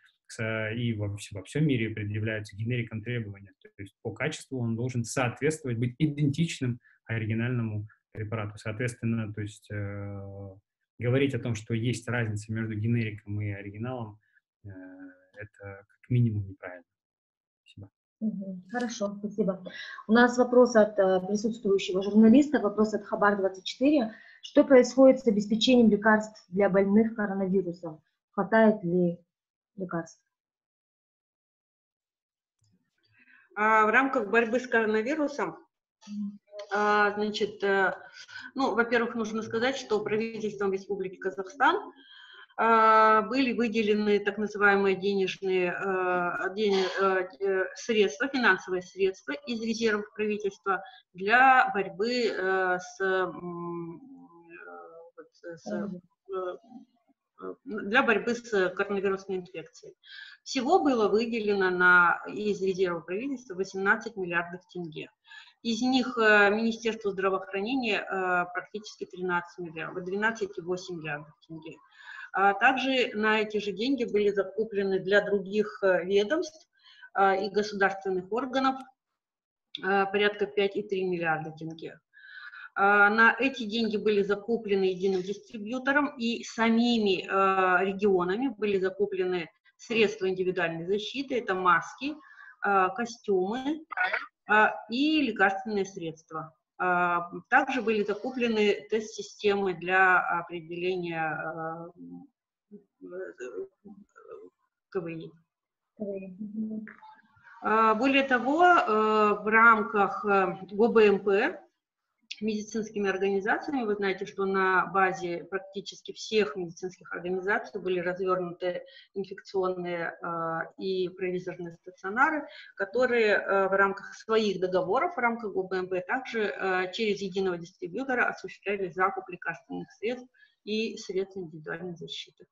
Speaker 4: и во всем мире предъявляются генерикам требования. То есть по качеству он должен соответствовать, быть идентичным оригинальному препарату. Соответственно, то есть говорить о том, что есть разница между генериком и оригиналом, это как минимум неправильно. Спасибо.
Speaker 1: Хорошо, спасибо. У нас вопрос от присутствующего журналиста, вопрос от Хабар-24. Что происходит с обеспечением лекарств для больных коронавирусом? Хватает ли лекарств?
Speaker 3: В рамках борьбы с коронавирусом, значит, ну, во-первых, нужно сказать, что правительством Республики Казахстан были выделены так называемые денежные средства, финансовые средства из резервов правительства для борьбы для борьбы с коронавирусной инфекцией. Всего было выделено из резерва правительства 18 миллиардов тенге. Из них Министерство здравоохранения практически 13 миллиардов, 12,8 миллиардов тенге. Также на эти же деньги были закуплены для других ведомств и государственных органов порядка 5,3 миллиарда тенге. На эти деньги были закуплены единым дистрибьютором и самими регионами были закуплены средства индивидуальной защиты, это маски, костюмы и лекарственные средства. Также были закуплены тест-системы для определения КВИ. Более того, в рамках ГОБМП медицинскими организациями, вы знаете, что на базе практически всех медицинских организаций были развернуты инфекционные и провизорные стационары, которые в рамках своих договоров, в рамках ГОБМП, также через единого дистрибьютора осуществляли закуп лекарственных средств и средств индивидуальной защиты.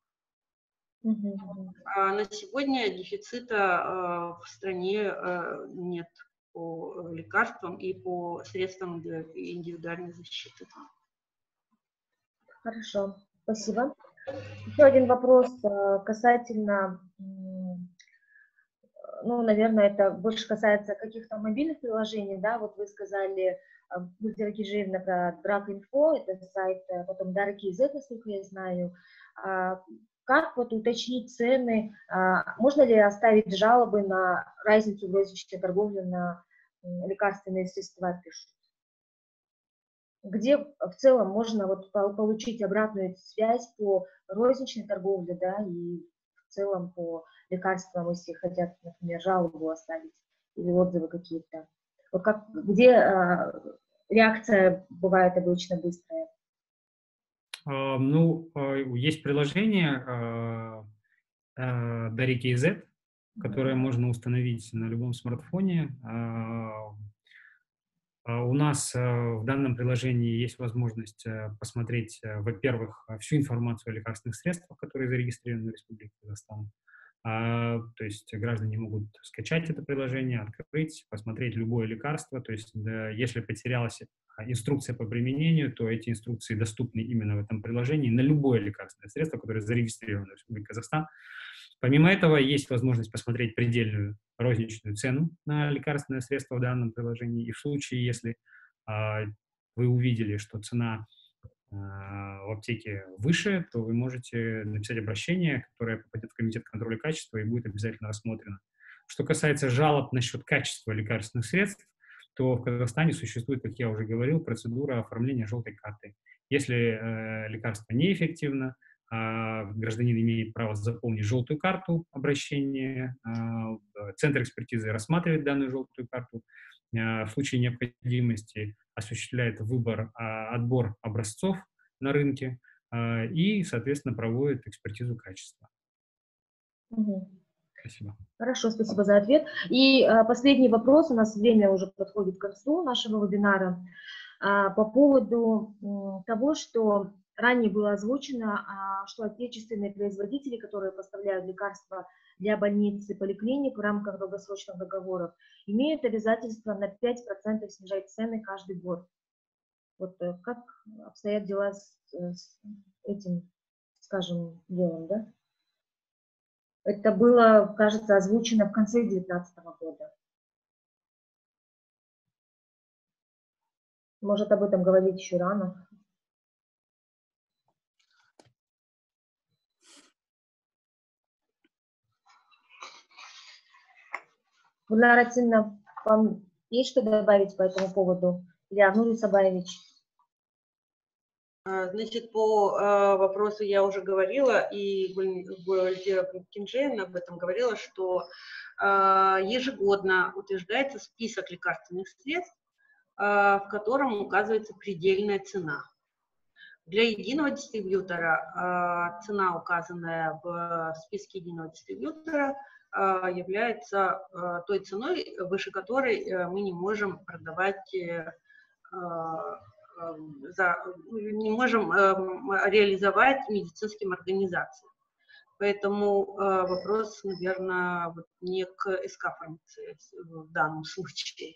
Speaker 3: На сегодня дефицита в стране нет по лекарствам и по средствам индивидуальной защиты.
Speaker 1: Хорошо, спасибо. Еще один вопрос касательно, ну, наверное, это больше касается каких-то мобильных приложений, да, вот вы сказали, Гульзира Кижиевна, про Драг-Инфо, это сайт, потом Дарки.Z, насколько я знаю. Как вот уточнить цены? Можно ли оставить жалобы на разницу в розничной торговле на лекарственные средства, пишут? Где в целом можно вот получить обратную связь по розничной торговле, да, и в целом по лекарствам, если хотят, например, жалобу оставить или отзывы какие-то? Вот где реакция бывает обычно быстрая?
Speaker 4: Ну, есть приложение Дарки.Z, которое можно установить на любом смартфоне. У нас в данном приложении есть возможность посмотреть, во-первых, всю информацию о лекарственных средствах, которые зарегистрированы в Республике Казахстан. То есть граждане могут скачать это приложение, открыть, посмотреть любое лекарство. То есть если потерялась инструкция по применению, то эти инструкции доступны именно в этом приложении на любое лекарственное средство, которое зарегистрировано в Республике Казахстан. Помимо этого, есть возможность посмотреть предельную розничную цену на лекарственное средство в данном приложении. И в случае, если вы увидели, что цена в аптеке выше, то вы можете написать обращение, которое попадет в Комитет контроля качества и будет обязательно рассмотрено. Что касается жалоб насчет качества лекарственных средств, то в Казахстане существует, как я уже говорил, процедура оформления желтой карты. Если лекарство неэффективно, гражданин имеет право заполнить желтую карту обращения, Центр экспертизы рассматривает данную желтую карту, в случае необходимости осуществляет отбор образцов на рынке и, соответственно, проводит экспертизу качества. Спасибо.
Speaker 1: Хорошо, спасибо за ответ. И последний вопрос, у нас время уже подходит к концу нашего вебинара, по поводу того, что ранее было озвучено, что отечественные производители, которые поставляют лекарства для больниц и поликлиник в рамках долгосрочных договоров, имеют обязательство на 5% снижать цены каждый год. Вот как обстоят дела с этим, скажем, делом, да? Это было, кажется, озвучено в конце 2019 года. Может, об этом говорить еще рано. Гульнара Ратинна, вам есть что добавить по этому поводу? Или Арнур Исабаевич?
Speaker 3: Значит, по вопросу я уже говорила, и Гульзира Кинжеевна об этом говорила, что ежегодно утверждается список лекарственных средств, в котором указывается предельная цена. Для единого дистрибьютора цена, указанная в списке единого дистрибьютора, является той ценой, выше которой мы не можем продавать, не можем реализовать медицинским организациям. Поэтому вопрос, наверное, не к СК-фармации в данном случае.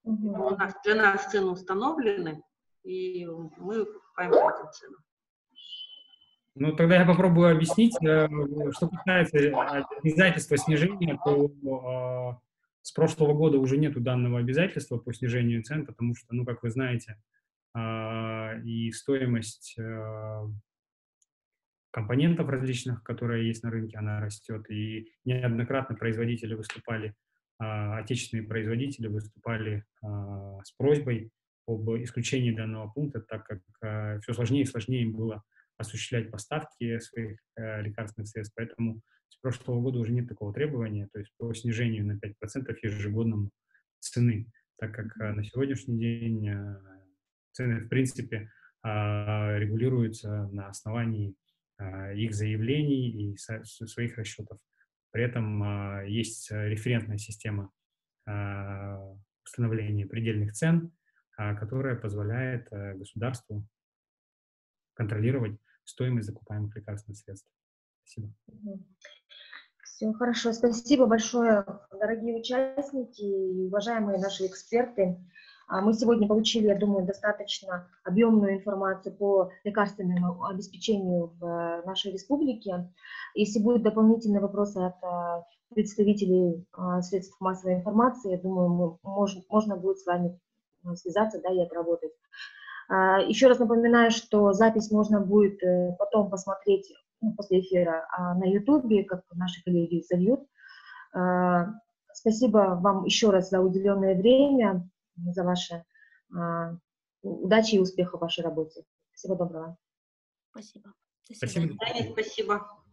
Speaker 3: Для нас цены установлены, и мы покупаем по этой цене.
Speaker 4: Ну, тогда я попробую объяснить. Что касается обязательства снижения, то с прошлого года уже нету данного обязательства по снижению цен, потому что, ну, как вы знаете, и стоимость компонентов различных, которые есть на рынке, она растет. И неоднократно производители выступали, отечественные производители выступали с просьбой об исключении данного пункта, так как все сложнее и сложнее им было осуществлять поставки своих лекарственных средств. Поэтому с прошлого года уже нет такого требования, то есть по снижению на 5% ежегодному цены, так как на сегодняшний день цены, в принципе, регулируются на основании их заявлений и своих расчетов. При этом есть референтная система установления предельных цен, которая позволяет государству контролировать стоимость закупаемых лекарственных средств. Спасибо.
Speaker 1: Все хорошо. Спасибо большое, дорогие участники и уважаемые наши эксперты. Мы сегодня получили, я думаю, достаточно объемную информацию по лекарственному обеспечению в нашей республике. Если будут дополнительные вопросы от представителей средств массовой информации, я думаю, можно будет с вами связаться, да, и отработать. Еще раз напоминаю, что запись можно будет потом посмотреть после эфира на YouTube, как наши коллеги зальют. Спасибо вам еще раз за уделенное время, за ваши удачи и успехов в вашей работе. Всего доброго.
Speaker 2: Спасибо. До
Speaker 4: Спасибо.
Speaker 2: свидания.
Speaker 3: Спасибо.